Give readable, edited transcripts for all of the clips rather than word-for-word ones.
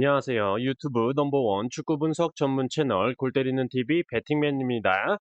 안녕하세요. 유튜브 넘버원 축구 분석 전문 채널 골 때리는 TV 배팅맨입니다.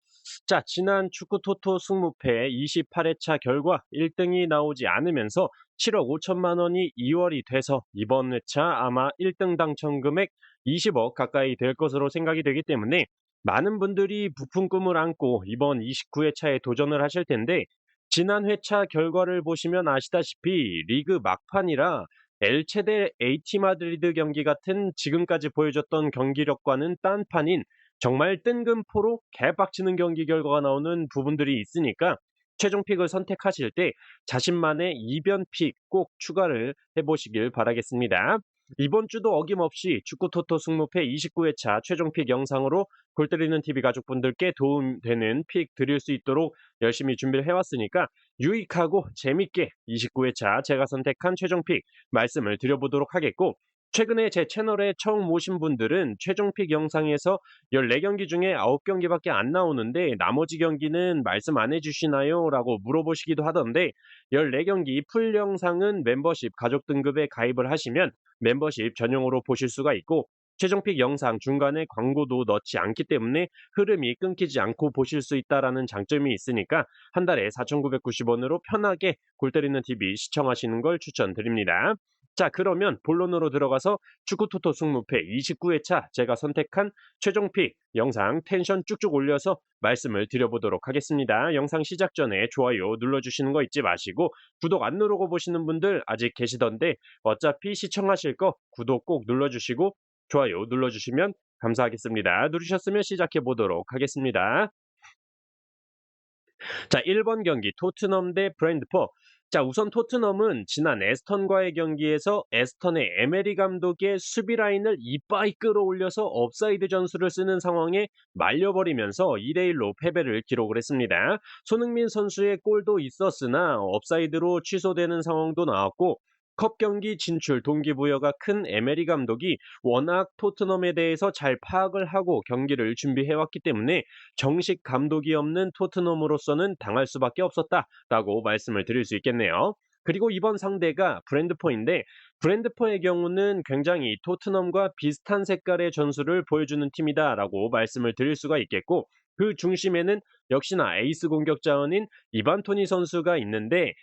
자, 지난 축구 토토 승무패 28회차 결과 1등이 나오지 않으면서 7억 5천만 원이 2월이 돼서 이번 회차 아마 1등 당첨 금액 20억 가까이 될 것으로 생각이 되기 때문에 많은 분들이 부푼 꿈을 안고 이번 29회차에 도전을 하실 텐데, 지난 회차 결과를 보시면 아시다시피 리그 막판이라 엘체 대 AT 마드리드 경기 같은 지금까지 보여줬던 경기력과는 딴판인 정말 뜬금포로 개빡치는 경기 결과가 나오는 부분들이 있으니까 최종 픽을 선택하실 때 자신만의 이변 픽 꼭 추가를 해보시길 바라겠습니다. 이번 주도 어김없이 축구 토토 승무패 29회차 최종 픽 영상으로 골 때리는 TV 가족분들께 도움되는 픽 드릴 수 있도록 열심히 준비를 해왔으니까 유익하고 재밌게 29회차 제가 선택한 최종 픽 말씀을 드려보도록 하겠고, 최근에 제 채널에 처음 오신 분들은 최종 픽 영상에서 14경기 중에 9경기밖에 안 나오는데 나머지 경기는 말씀 안 해주시나요? 라고 물어보시기도 하던데, 14경기 풀 영상은 멤버십 가족 등급에 가입을 하시면 멤버십 전용으로 보실 수가 있고, 최종 픽 영상 중간에 광고도 넣지 않기 때문에 흐름이 끊기지 않고 보실 수 있다라는 장점이 있으니까 한 달에 4,990원으로 편하게 골 때리는 TV 시청하시는 걸 추천드립니다. 자, 그러면 본론으로 들어가서 축구 토토 승무패 29회차 제가 선택한 최종 픽 영상 텐션 쭉쭉 올려서 말씀을 드려보도록 하겠습니다. 영상 시작 전에 좋아요 눌러주시는 거 잊지 마시고, 구독 안 누르고 보시는 분들 아직 계시던데 어차피 시청하실 거 구독 꼭 눌러주시고 좋아요 눌러주시면 감사하겠습니다. 누르셨으면 시작해 보도록 하겠습니다. 자, 1번 경기 토트넘 대 브랜드포. 자, 우선 토트넘은 지난 에스턴과의 경기에서 에스턴의 에메리 감독의 수비 라인을 이빠이 끌어올려서 업사이드 전술을 쓰는 상황에 말려버리면서 2대1로 패배를 기록을 했습니다. 손흥민 선수의 골도 있었으나 업사이드로 취소되는 상황도 나왔고, 컵 경기 진출 동기부여가 큰 에메리 감독이 워낙 토트넘에 대해서 잘 파악을 하고 경기를 준비해왔기 때문에 정식 감독이 없는 토트넘으로서는 당할 수밖에 없었다라고 말씀을 드릴 수 있겠네요. 그리고 이번 상대가 브랜드포인데, 브랜드포의 경우는 굉장히 토트넘과 비슷한 색깔의 전술을 보여주는 팀이다라고 말씀을 드릴 수가 있겠고, 그 중심에는 역시나 에이스 공격 자원인 이반 토니 선수가 있는데,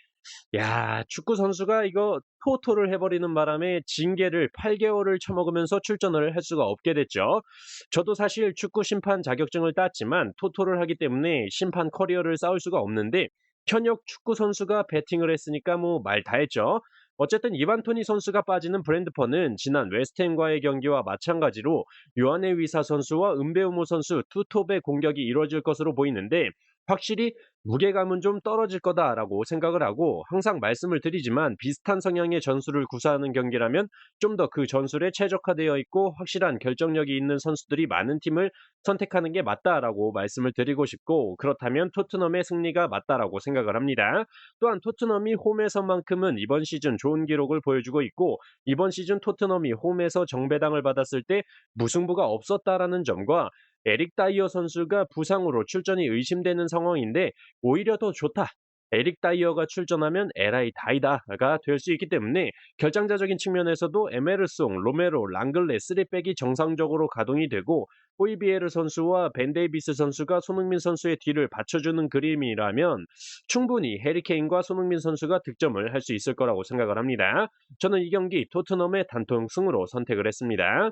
야, 축구 선수가 이거 토토를 해버리는 바람에 징계를 8개월을 쳐먹으면서 출전을 할 수가 없게 됐죠. 저도 사실 축구 심판 자격증을 땄지만 토토를 하기 때문에 심판 커리어를 쌓을 수가 없는데, 현역 축구 선수가 배팅을 했으니까 뭐 말 다 했죠. 어쨌든 이반 토니 선수가 빠지는 브랜드퍼는 지난 웨스트햄과의 경기와 마찬가지로 요한의 위사 선수와 은베우모 선수 투톱의 공격이 이루어질 것으로 보이는데, 확실히 무게감은 좀 떨어질 거다라고 생각을 하고, 항상 말씀을 드리지만 비슷한 성향의 전술을 구사하는 경기라면 좀 더 그 전술에 최적화되어 있고 확실한 결정력이 있는 선수들이 많은 팀을 선택하는 게 맞다라고 말씀을 드리고 싶고, 그렇다면 토트넘의 승리가 맞다라고 생각을 합니다. 또한 토트넘이 홈에서만큼은 이번 시즌 좋은 기록을 보여주고 있고, 이번 시즌 토트넘이 홈에서 정배당을 받았을 때 무승부가 없었다라는 점과 에릭 다이어 선수가 부상으로 출전이 의심되는 상황인데 오히려 더 좋다, 에릭 다이어가 출전하면 에라이 다이다가 될 수 있기 때문에 결정자적인 측면에서도 에메르송, 로메로, 랑글레 3백이 정상적으로 가동이 되고, 호이비에르 선수와 벤 데이비스 선수가 손흥민 선수의 뒤를 받쳐주는 그림이라면 충분히 해리케인과 손흥민 선수가 득점을 할 수 있을 거라고 생각을 합니다. 저는 이 경기 토트넘의 단통승으로 선택을 했습니다.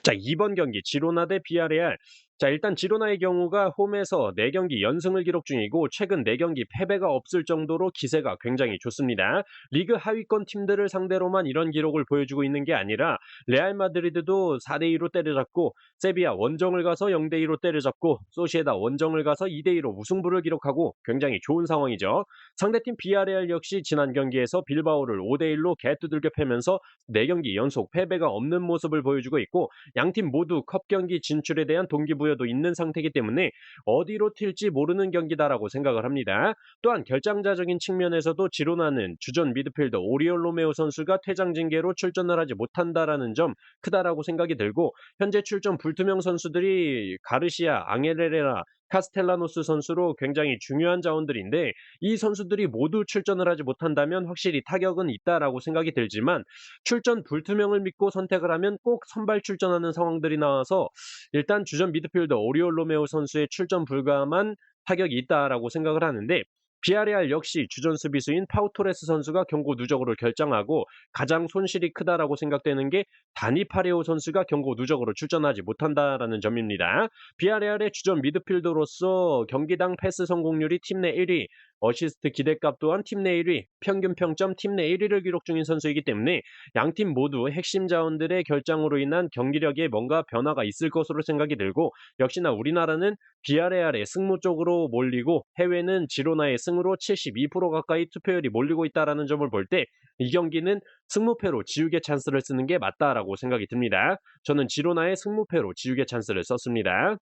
자, 2번 경기 지로나 대 비아레알. 자, 일단 지로나의 경우가 홈에서 4경기 연승을 기록 중이고 최근 4경기 패배가 없을 정도로 기세가 굉장히 좋습니다. 리그 하위권 팀들을 상대로만 이런 기록을 보여주고 있는 게 아니라 레알 마드리드도 4대2로 때려잡고, 세비야 원정을 가서 0대2로 때려잡고, 소시에다 원정을 가서 2대2로 무승부를 기록하고 굉장히 좋은 상황이죠. 상대팀 비아레알 역시 지난 경기에서 빌바오를 5대1로 개두들겨 패면서 4경기 연속 패배가 없는 모습을 보여주고 있고, 양팀 모두 컵 경기 진출에 대한 동기부여도 있는 상태이기 때문에 어디로 튈지 모르는 경기다라고 생각을 합니다. 또한 결정자적인 측면에서도 지로나는 주전 미드필더 오리올 로메오 선수가 퇴장 징계로 출전을 하지 못한다라는 점 크다라고 생각이 들고, 현재 출전 불투명 선수들이 가르시아, 앙헬레레라, 카스텔라노스 선수로 굉장히 중요한 자원들인데 이 선수들이 모두 출전을 하지 못한다면 확실히 타격은 있다라고 생각이 들지만 출전 불투명을 믿고 선택을 하면 꼭 선발 출전하는 상황들이 나와서 일단 주전 미드필더 오리올 로메오 선수의 출전 불가만 타격이 있다라고 생각을 하는데 비아레알 역시 주전 수비수인 파우 토레스 선수가 경고 누적으로 결정하고 가장 손실이 크다라고 생각되는 게 다니 파레오 선수가 경고 누적으로 출전하지 못한다라는 점입니다. 비아레알의 주전 미드필더로서 경기당 패스 성공률이 팀 내 1위, 어시스트 기대값 또한 팀 내 1위, 평균 평점 팀 내 1위를 기록 중인 선수이기 때문에 양팀 모두 핵심 자원들의 결장으로 인한 경기력에 뭔가 변화가 있을 것으로 생각이 들고 역시나 우리나라는 비아레알의 승무 쪽으로 몰리고 해외는 지로나의 승으로 72% 가까이 투표율이 몰리고 있다라는 점을 볼 때 이 경기는 승무패로 지우개 찬스를 쓰는 게 맞다라고 생각이 듭니다. 저는 지로나의 승무패로 지우개 찬스를 썼습니다.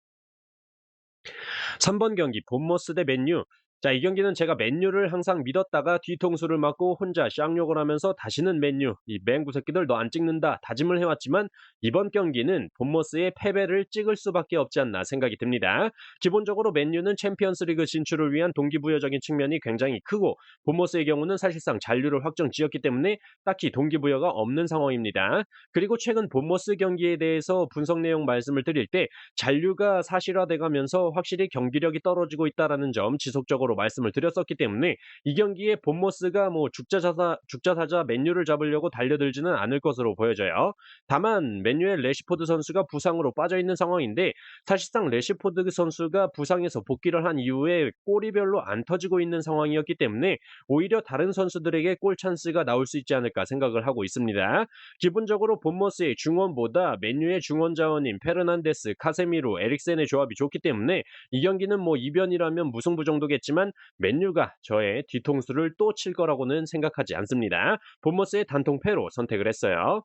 3번 경기 본머스 대 맨유. 자, 이 경기는 제가 맨유를 항상 믿었다가 뒤통수를 맞고 혼자 쌍욕을 하면서 다시는 맨유, 이 맹구 새끼들 너 안 찍는다 다짐을 해왔지만 이번 경기는 본머스의 패배를 찍을 수밖에 없지 않나 생각이 듭니다. 기본적으로 맨유는 챔피언스리그 진출을 위한 동기부여적인 측면이 굉장히 크고 본머스의 경우는 사실상 잔류를 확정 지었기 때문에 딱히 동기부여가 없는 상황입니다. 그리고 최근 본머스 경기에 대해서 분석 내용 말씀을 드릴 때 잔류가 사실화돼 가면서 확실히 경기력이 떨어지고 있다라는 점 지속적으로 말씀을 드렸었기 때문에 이 경기에 본머스가 뭐 죽자사자 맨유를 잡으려고 달려들지는 않을 것으로 보여져요. 다만 맨유의 레시포드 선수가 부상으로 빠져 있는 상황인데 사실상 레시포드 선수가 부상에서 복귀를 한 이후에 골이 별로 안 터지고 있는 상황이었기 때문에 오히려 다른 선수들에게 골 찬스가 나올 수 있지 않을까 생각을 하고 있습니다. 기본적으로 본머스의 중원보다 맨유의 중원 자원인 페르난데스, 카세미로, 에릭센의 조합이 좋기 때문에 이 경기는 뭐 이변이라면 무승부 정도겠지만 맨유가 저의 뒤통수를 또 칠 거라고는 생각하지 않습니다. 본머스의 단통패로 선택을 했어요.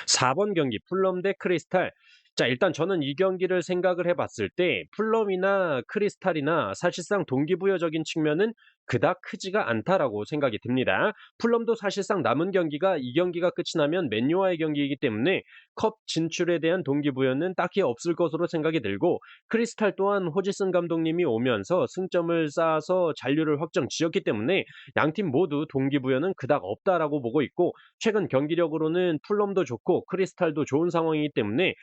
4번 경기 풀럼 대 크리스탈. 자, 일단 저는 이 경기를 생각을 해봤을 때 풀럼이나 크리스탈이나 사실상 동기부여적인 측면은 그닥 크지가 않다라고 생각이 듭니다. 풀럼도 사실상 남은 경기가 이 경기가 끝이 나면 맨유와의 경기이기 때문에 컵 진출에 대한 동기부여는 딱히 없을 것으로 생각이 들고 크리스탈 또한 호지슨 감독님이 오면서 승점을 쌓아서 잔류를 확정 지었기 때문에 양팀 모두 동기부여는 그닥 없다라고 보고 있고 최근 경기력으로는 풀럼도 좋고 크리스탈도 좋은 상황이기 때문에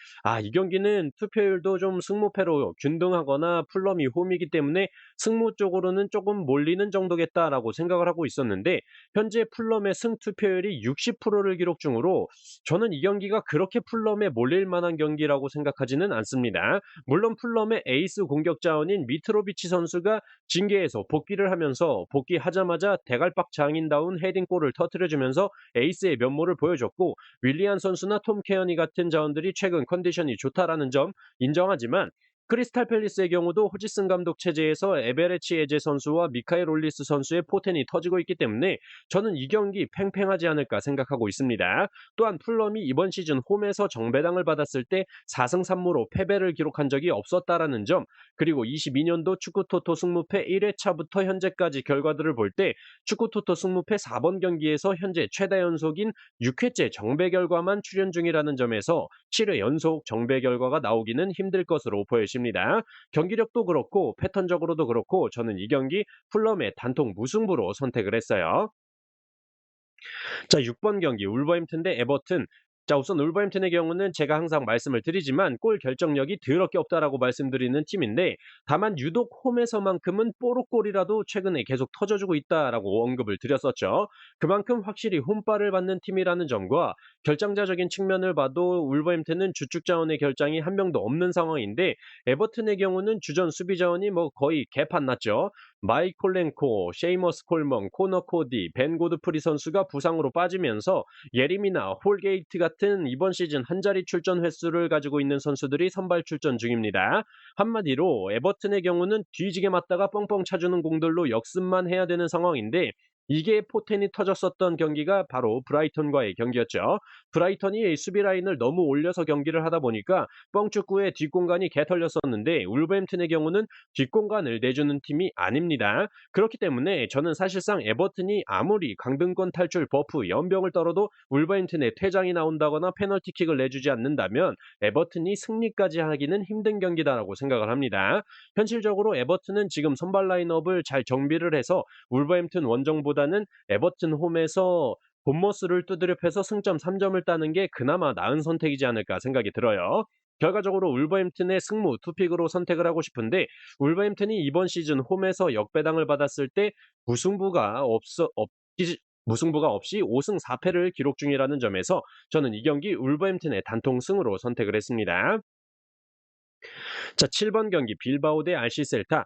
이 경기는 투표율도 좀 승무패로 균등하거나 풀럼이 홈이기 때문에 승무 쪽으로는 조금 몰리는 정도겠다라고 생각을 하고 있었는데 현재 풀럼의 승 투표율이 60%를 기록 중으로 저는 이 경기가 그렇게 풀럼에 몰릴 만한 경기라고 생각하지는 않습니다. 물론 풀럼의 에이스 공격 자원인 미트로비치 선수가 징계에서 복귀를 하면서 복귀하자마자 대갈박 장인다운 헤딩골을 터뜨려주면서 에이스의 면모를 보여줬고 윌리안 선수나 톰 케어니 같은 자원들이 최근 컨디션이 좋다라는 점 인정하지만 크리스탈 팰리스의 경우도 호지슨 감독 체제에서 에베레치 에제 선수와 미카엘 올리스 선수의 포텐이 터지고 있기 때문에 저는 이 경기 팽팽하지 않을까 생각하고 있습니다. 또한 풀럼이 이번 시즌 홈에서 정배당을 받았을 때 4승 3무로 패배를 기록한 적이 없었다라는 점 그리고 22년도 축구토토 승무패 1회차부터 현재까지 결과들을 볼 때 축구토토 승무패 4번 경기에서 현재 최다 연속인 6회째 정배 결과만 출현 중이라는 점에서 7회 연속 정배 결과가 나오기는 힘들 것으로 보여집니다. 경기력도 그렇고 패턴적으로도 그렇고 저는 이 경기 풀럼의 단통 무승부로 선택을 했어요. 자, 6번 경기 울버햄튼 대 에버튼. 자, 우선 울버햄튼의 경우는 제가 항상 말씀을 드리지만 골 결정력이 더럽게 없다라고 말씀드리는 팀인데 다만 유독 홈에서만큼은 뽀록골이라도 최근에 계속 터져주고 있다라고 언급을 드렸었죠. 그만큼 확실히 홈발을 받는 팀이라는 점과 결정자적인 측면을 봐도 울버햄튼은 주축 자원의 결장이 한 명도 없는 상황인데 에버튼의 경우는 주전 수비 자원이 뭐 거의 개판 났죠. 마이콜렌코, 셰이머스 콜먼, 코너 코디, 벤 고드프리 선수가 부상으로 빠지면서 예림이나 홀게이트 같은 이번 시즌 한 자리 출전 횟수를 가지고 있는 선수들이 선발 출전 중입니다. 한마디로 에버튼의 경우는 뒤지게 맞다가 뻥뻥 차주는 공들로 역습만 해야 되는 상황인데 이게 포텐이 터졌었던 경기가 바로 브라이턴과의 경기였죠. 브라이턴이 수비 라인을 너무 올려서 경기를 하다 보니까 뻥축구에 뒷공간이 개털렸었는데 울버햄튼의 경우는 뒷공간을 내주는 팀이 아닙니다. 그렇기 때문에 저는 사실상 에버튼이 아무리 강등권 탈출 버프 연병을 떨어도 울버햄튼의 퇴장이 나온다거나 페널티킥을 내주지 않는다면 에버튼이 승리까지 하기는 힘든 경기다라고 생각을 합니다. 현실적으로 에버튼은 지금 선발 라인업을 잘 정비를 해서 울버햄튼 원정보다는 에버튼 홈에서 본머스를 두드려 패서 승점 3점을 따는 게 그나마 나은 선택이지 않을까 생각이 들어요. 결과적으로 울버햄튼의 승무 투픽으로 선택을 하고 싶은데 울버햄튼이 이번 시즌 홈에서 역배당을 받았을 때 무승부가 무승부가 없이 5승 4패를 기록 중이라는 점에서 저는 이 경기 울버햄튼의 단통 승으로 선택을 했습니다. 자, 7번 경기 빌바오 대 RC 셀타.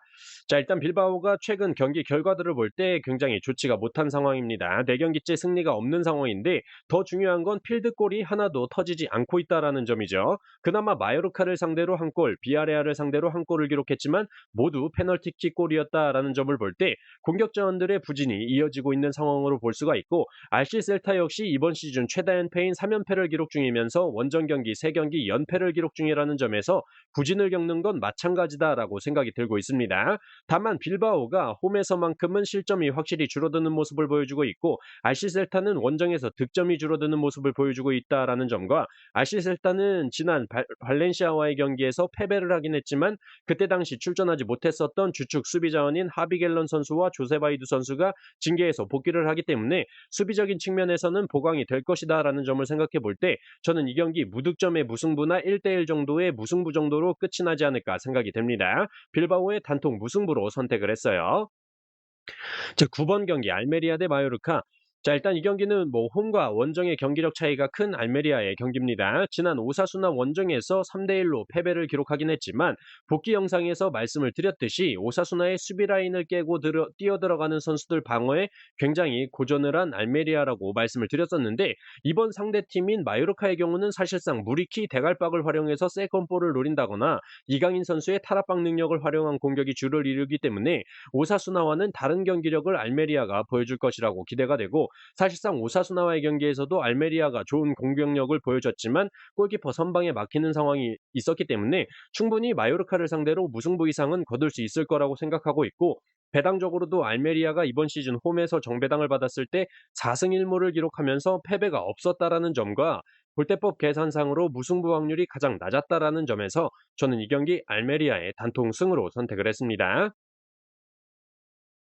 자, 일단 빌바오가 최근 경기 결과들을 볼 때 굉장히 좋지가 못한 상황입니다. 4경기째 승리가 없는 상황인데 더 중요한 건 필드골이 하나도 터지지 않고 있다라는 점이죠. 그나마 마요르카를 상대로 한 골, 비아레알을 상대로 한 골을 기록했지만 모두 페널티킥 골이었다라는 점을 볼 때 공격 자원들의 부진이 이어지고 있는 상황으로 볼 수가 있고 RC 셀타 역시 이번 시즌 최다 연패인 3연패를 기록 중이면서 원정 경기 3경기 연패를 기록 중이라는 점에서 부진을 겪는 건 마찬가지다라고 생각이 들고 있습니다. 다만 빌바오가 홈에서만큼은 실점이 확실히 줄어드는 모습을 보여주고 있고 RC 셀타는 원정에서 득점이 줄어드는 모습을 보여주고 있다라는 점과 RC 셀타는 지난 발렌시아와의 경기에서 패배를 하긴 했지만 그때 당시 출전하지 못했었던 주축 수비 자원인 하비겔런 선수와 조세바이두 선수가 징계에서 복귀를 하기 때문에 수비적인 측면에서는 보강이 될 것이다라는 점을 생각해 볼 때 저는 이 경기 무득점의 무승부나 1대1 정도의 무승부 정도로 끝이 나지 않을까 생각이 됩니다. 빌바오의 단통 무승부로 선택을 했어요. 자, 9번 경기 알메리아 대 마요르카. 자, 일단 이 경기는 홈과 원정의 경기력 차이가 큰 알메리아의 경기입니다. 지난 오사수나 원정에서 3대1로 패배를 기록하긴 했지만 복귀 영상에서 말씀을 드렸듯이 오사수나의 수비 라인을 깨고 뛰어들어가는 선수들 방어에 굉장히 고전을 한 알메리아라고 말씀을 드렸었는데 이번 상대팀인 마요르카의 경우는 사실상 무리키 대갈박을 활용해서 세컨볼을 노린다거나 이강인 선수의 탈압박 능력을 활용한 공격이 주를 이루기 때문에 오사수나와는 다른 경기력을 알메리아가 보여줄 것이라고 기대가 되고 사실상 오사수나와의 경기에서도 알메리아가 좋은 공격력을 보여줬지만 골키퍼 선방에 막히는 상황이 있었기 때문에 충분히 마요르카를 상대로 무승부 이상은 거둘 수 있을 거라고 생각하고 있고 배당적으로도 알메리아가 이번 시즌 홈에서 정배당을 받았을 때 4승 1무를 기록하면서 패배가 없었다라는 점과 골대법 계산상으로 무승부 확률이 가장 낮았다라는 점에서 저는 이 경기 알메리아의 단통 승으로 선택을 했습니다.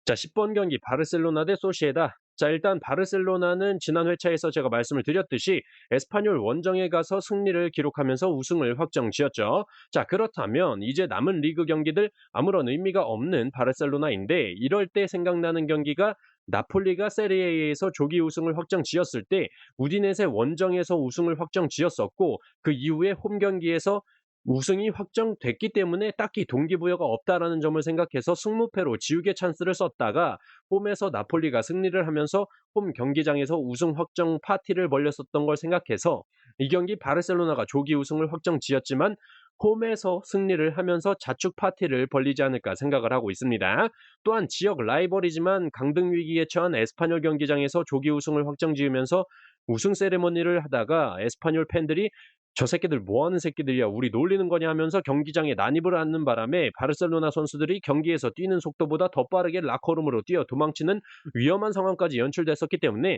자, 10번 경기 바르셀로나 대 소시에다. 자, 일단 바르셀로나는 지난 회차에서 제가 말씀을 드렸듯이 에스파뇰 원정에 가서 승리를 기록하면서 우승을 확정지었죠. 자, 그렇다면 이제 남은 리그 경기들 아무런 의미가 없는 바르셀로나인데 이럴 때 생각나는 경기가 나폴리가 세리에에서 조기 우승을 확정지었을 때 우디네세 원정에서 우승을 확정지었었고 그 이후에 홈 경기에서 우승이 확정됐기 때문에 딱히 동기부여가 없다라는 점을 생각해서 승무패로 지우개 찬스를 썼다가 홈에서 나폴리가 승리를 하면서 홈 경기장에서 우승 확정 파티를 벌였었던 걸 생각해서 이 경기 바르셀로나가 조기 우승을 확정지었지만 홈에서 승리를 하면서 자축 파티를 벌리지 않을까 생각을 하고 있습니다. 또한 지역 라이벌이지만 강등 위기에 처한 에스파뇰 경기장에서 조기 우승을 확정지으면서 우승 세레머니를 하다가 에스파뇰 팬들이 저 새끼들 뭐 하는 새끼들이야, 우리 놀리는 거냐 하면서 경기장에 난입을 하는 바람에 바르셀로나 선수들이 경기에서 뛰는 속도보다 더 빠르게 라커룸으로 뛰어 도망치는 위험한 상황까지 연출됐었기 때문에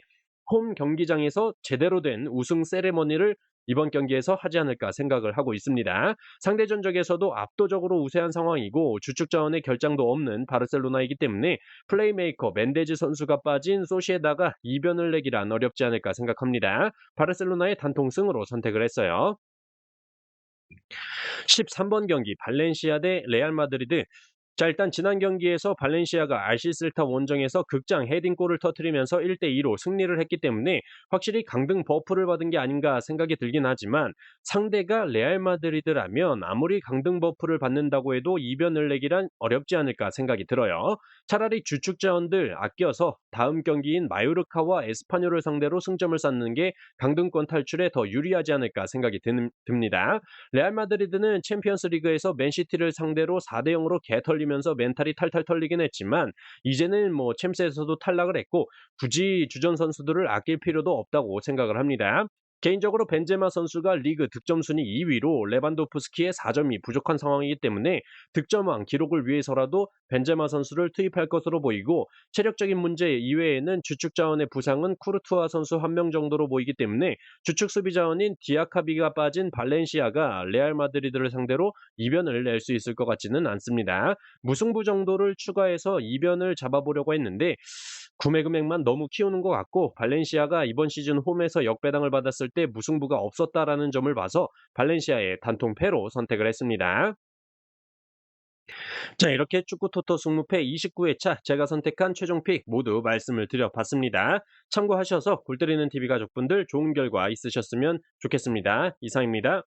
홈 경기장에서 제대로 된 우승 세레머니를 이번 경기에서 하지 않을까 생각을 하고 있습니다. 상대 전적에서도 압도적으로 우세한 상황이고 주축 자원의 결장도 없는 바르셀로나이기 때문에 플레이메이커 멘데즈 선수가 빠진 소시에다가 이변을 내기란 어렵지 않을까 생각합니다. 바르셀로나의 단통 승으로 선택을 했어요. 13번 경기 발렌시아 대 레알 마드리드. 자, 일단 지난 경기에서 발렌시아가 알시셀타 원정에서 극장 헤딩골을 터뜨리면서 1대2로 승리를 했기 때문에 확실히 강등 버프를 받은 게 아닌가 생각이 들긴 하지만 상대가 레알 마드리드라면 아무리 강등 버프를 받는다고 해도 이변을 내기란 어렵지 않을까 생각이 들어요. 차라리 주축 자원들 아껴서 다음 경기인 마요르카와 에스파뇰을 상대로 승점을 쌓는 게 강등권 탈출에 더 유리하지 않을까 생각이 듭니다. 레알 마드리드는 챔피언스 리그에서 맨시티를 상대로 4대0으로 개털린 휘말리면서 멘탈이 탈탈 털리긴 했지만 이제는 뭐 챔스에서도 탈락을 했고 굳이 주전 선수들을 아낄 필요도 없다고 생각을 합니다. 개인적으로 벤제마 선수가 리그 득점 순위 2위로 레반도프스키의 4점이 부족한 상황이기 때문에 득점왕 기록을 위해서라도 벤제마 선수를 투입할 것으로 보이고 체력적인 문제 이외에는 주축 자원의 부상은 쿠르투아 선수 한 명 정도로 보이기 때문에 주축 수비 자원인 디아카비가 빠진 발렌시아가 레알 마드리드를 상대로 이변을 낼 수 있을 것 같지는 않습니다. 무승부 정도를 추가해서 이변을 잡아보려고 했는데 구매 금액만 너무 키우는 것 같고 발렌시아가 이번 시즌 홈에서 역배당을 받았을 때 무승부가 없었다라는 점을 봐서 발렌시아의 단통 패로 선택을 했습니다. 자, 이렇게 축구 토토 승무패 29회차 제가 선택한 최종 픽 모두 말씀을 드려봤습니다. 참고하셔서 골 때리는 TV 가족분들 좋은 결과 있으셨으면 좋겠습니다. 이상입니다.